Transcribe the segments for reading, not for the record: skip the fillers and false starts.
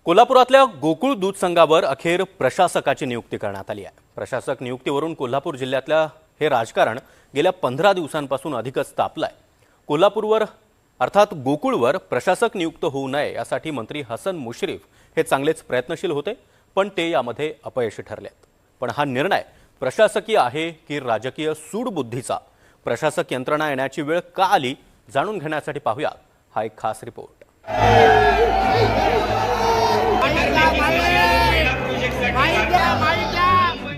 कोल्हापुरातल्या गोकुळ दूध संघावर अखेर प्रशासकाची नियुक्ती करण्यात आली आहे। प्रशासक नियुक्तीवरून कोल्हापूर जिल्ह्यातल्या हे राजकारण गेल्या 15 दिवसांपासून अधिकच तापलंय। कोल्हापूरवर अर्थात गोकुळवर प्रशासक नियुक्त होऊ नये यासाठी मंत्री हसन मुश्रीफ हे चांगलेच प्रयत्नशील होते, पण ते यामध्ये अपयशी ठरलेत। पण हा निर्णय प्रशासकीय आहे की राजकीय सूडबुद्धीचा? प्रशासक यंत्रणा येण्याची वेळ का आली जाणून घेण्यासाठी पाहूया हा एक खास रिपोर्ट।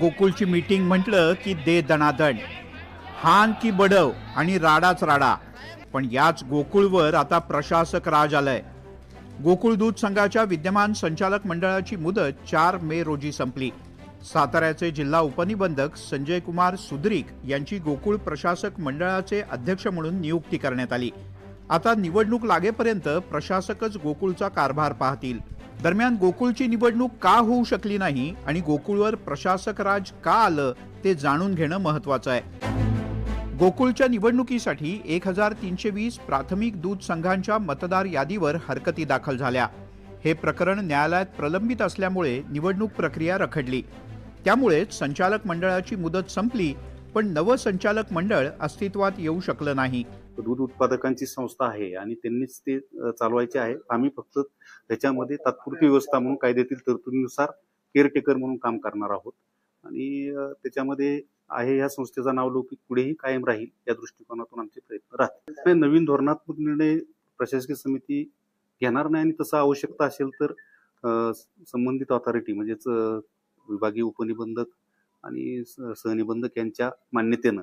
गोकुळची मीटिंग म्हटलं की दे दणादण, हान की बडव आणि राडाच राडा। पण याच गोकुळवर आता प्रशासक राज आलंय। गोकुळ दूध संघाच्या विद्यमान संचालक मंडळाची मुदत 4 मे रोजी संपली। साताऱ्याचे जिल्हा उपनिबंधक संजय कुमार सुद्रिक यांची गोकुळ प्रशासक मंडळाचे अध्यक्ष म्हणून नियुक्ती करण्यात आली। आता निवडणूक लागेपर्यंत प्रशासकच गोकुळचा कारभार पाहतील। दरम्यान गोकुळची निवडणूक का होऊ शकली नाही आणि गोकुळवर प्रशासक राज का आलं ते जाणून घेणं महत्त्वाचं आहे। गोकुळच्या निवडणुकीसाठी 1320 प्राथमिक दूध संघांच्या मतदार यादीवर हरकती दाखल झाल्या। हे प्रकरण न्यायालयात प्रलंबित असल्यामुळे निवडणूक प्रक्रिया रखडली। त्यामुळे संचालक मंडळाची मुदत संपली, पण नवं संचालक मंडळ अस्तित्वात येऊ शकलं नाही। दूध उत्पादकांची संस्था आहे आणि त्यांनीच ते चालवायचे आहे। आम्ही फक्त त्याच्यामध्ये तात्पुरती व्यवस्था म्हणून कायद्यातील तरतुदीनुसार केअरटेकर म्हणून काम करणार आहोत आणि त्याच्यामध्ये आहे या संस्थेचा नावलौकिक पुढेही कायम राहील या दृष्टिकोनातून आमचे प्रयत्न राहतील। नवीन धोरणात्मक निर्णय प्रशासकीय समिती घेणार नाही आणि तसा आवश्यकता असेल तर संबंधित ऑथॉरिटी म्हणजेच विभागीय उपनिबंधक आणि सहनिबंधक यांच्या मान्यतेनं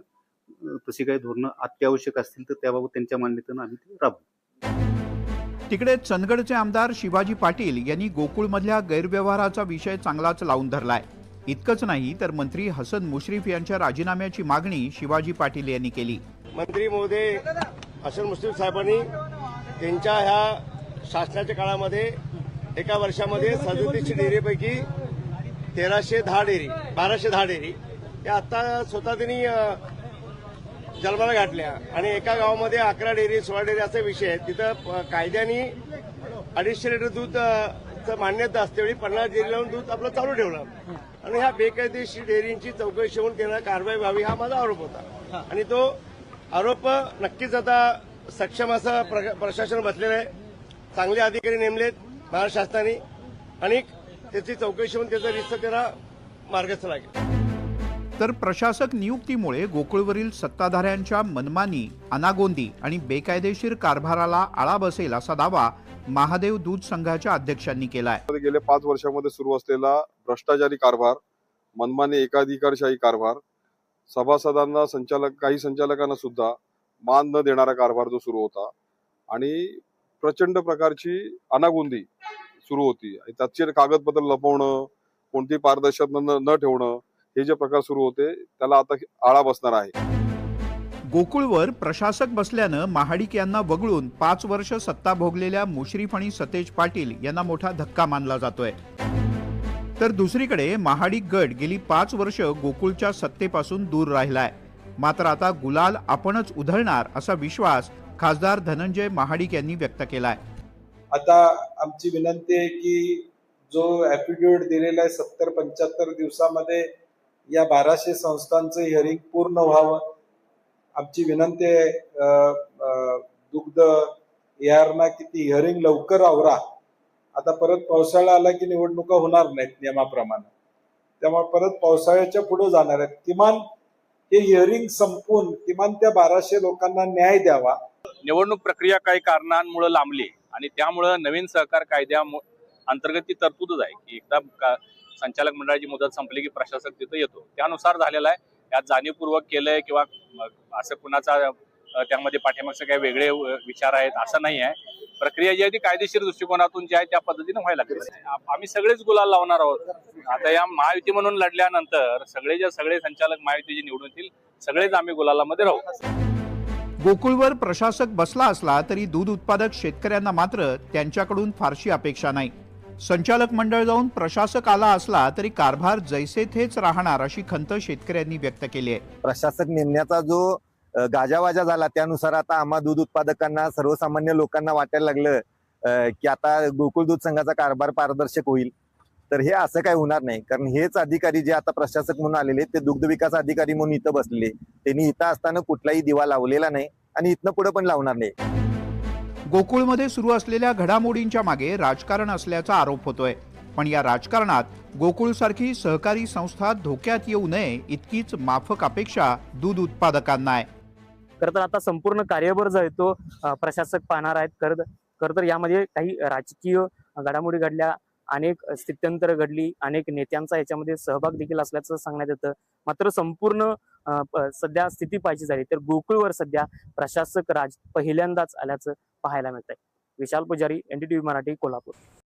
तशी काही धोरणं अत्यावश्यक असतील तर त्याबाबत त्यांच्या मान्यतेनं आम्ही ते राबवू। तिकडे चंदगडचे आमदार शिवाजी पाटील यांनी गोकुळमधल्या गैरव्यवहाराचा विषय चांगलाच लावून धरलाय। इतकंच नाही तर मंत्री हसन मुश्रीफ यांच्या राजीनाम्याची मागणी शिवाजी पाटील यांनी केली। मंत्री महोदय हसन मुश्रीफ साहेबांनी त्यांच्या ह्या शासनाच्या काळामध्ये एका वर्षामध्ये 37 डेअरीपैकी 1310 डेअरी 1210 डेअरी या आता स्वतः त्यांनी जन्माला घातल्या आणि एका गावामध्ये 11 डेअरी 16 डेअरी असा विषय आहे। तिथं कायद्याने 250 लिटर दूध मान्यता असते, वेळी 50 डेअरी लावून दूध आपलं चालू ठेवलं आणि ह्या बेकायदेशीर डेअरींची चौकशी होऊन त्यांना कारवाई व्हावी हा माझा आरोप होता आणि तो आरोप नक्कीच आता सक्षम असं प्रशासन बसलेलं आहे। चांगले अधिकारी नेमलेत महाराष्ट्र शासनाने आणि त्याची चौकशी होऊन त्याचा रिस्त त्याला मार्गस्थ लागेल। तर प्रशासक नियुक्तीमुळे गोकुळवरील सत्ताधाऱ्यांच्या मनमानी, अनागोंदी आणि बेकायदेशीर कारभाराला आळा बसेल असा दावा महादेव दूध संघाच्या अध्यक्षांनी केलाय। गेल्या 5 वर्षांमध्ये सुरू असलेला भ्रष्टाचारी कारभार, मनमानी एकाधिकारशाही कारभार, सभासदांना काही संचालकांना सुद्धा मान न देणारा कारभार जो सुरू होता आणि प्रचंड प्रकारची अनागोंदी सुरू होती। त्याचे कागदपत्र लपवणं, कोणती पारदर्शकता न ठेवणं हे जे प्रकार सुरू होते त्याला आता आळा बसणार आहे। गोकुळवर प्रशासक बसल्यानं महाडिक यांना वगळून 5 वर्ष सत्ता भोगलेल्या मुश्रीफ आणि सतेज पाटील यांना मोठा धक्का मानला जातोय। तर दुसरीकडे महाडिक गट गेली 5 वर्ष गोकुळच्या सत्तेपासून दूर राहिलाय। मात्र आता गुलाल आपणच उधळणार असा विश्वास खासदार धनंजय महाडिक यांनी व्यक्त केलाय। आता आमची विनंती आहे की जो ॲफिडेव्हिट दिलेला आहे 70-75 दिवसामध्ये या 1200 संस्थांचं हिअरिंग पूर्ण व्हावं आमची विनंती आहे। दुग्ध यारना किती हिअरिंग लवकर आवरा। आता परत पावसाळा आला की निवडणुका होणार नाहीत नियमाप्रमाणे, त्यामुळे परत पावसाळ्याच्या पुढे जाणार आहेत। किमान हे हिअरिंग संपून किमान त्या 1200 लोकांना न्याय द्यावा। निवडणूक प्रक्रिया काही कारणांमुळे लांबली आणि त्यामुळे नवीन सहकार कायद्या अंतर्गत ती तरतूदच आहे की एकदा संचालक मंडळाची मुदत संपली की प्रशासक तिथं येतो, त्यानुसार झालेला आहे। यात जाणीवपूर्वक केलंय किंवा असं कुणाचा त्यामध्ये पाठीमागचे काही वेगळे विचार आहेत असं नाही आहे। प्रक्रिया जी आहे ती कायदेशीर दृष्टिकोनातून जी आहे त्या पद्धतीने व्हायला लागली। आम्ही सगळेच गुलाल लावणार आहोत। आता या महायुती म्हणून लढल्यानंतर सगळे संचालक महायुतीचे निवडून येतील, सगळेच आम्ही गुलालामध्ये राहू। गोकुळवर प्रशासक बसला असला तरी दूध उत्पादक शेतकऱ्यांना मात्र त्यांच्याकडून फारशी अपेक्षा नाही। संचालक मंडळ जाऊन प्रशासक आला असला तरी कारभार जैसे थेच राहणार अशी खंत शेतकऱ्यांनी व्यक्त केली आहे। प्रशासक नेमण्याचा जो गाजावाजा झाला त्यानुसार आता आम्हा दूध उत्पादकांना सर्वसामान्य लोकांना वाटायला लागलं की आता गोकुळ दूध संघाचा कारभार पारदर्शक होईल, तर हे असं काही होणार नाही. कारण हेच अधिकारी जे आता प्रशासक म्हणून आलेले ते दुग्ध विकास अधिकारी म्हणून इथं बसलेले, त्यांनी इथं असताना कुठलाही दिवा लावलेला नाही आणि इथनं पुढे पण लावणार नाही. गोकुळमध्ये सुरू असलेल्या घडामोडींच्या मागे राजकारण असल्याचा आरोप होतोय. पण या राजकारणात गोकुळसारखी सहकारी संस्था धोक्यात येऊ नये इतकीच माफक अपेक्षा दूध उत्पादकांना आहे. खरं तर आता संपूर्ण कार्यभार जो आहे तो प्रशासक पाहणार आहेत. खरं तर यामध्ये काही राजकीय घडामोडी घडल्या, अनेक स्थित्यंतर घडली, अनेक नेत्यांचा याच्यामध्ये सहभाग देखील असल्याचं सांगण्यात येतं. मात्र संपूर्ण सध्या स्थिती पाहायची झाली तर गोकुळवर सध्या प्रशासक राज पहिल्यांदाच आल्याचं पाहायला मिळतंय. विशाल पुजारी, NDTV मराठी, कोल्हापूर.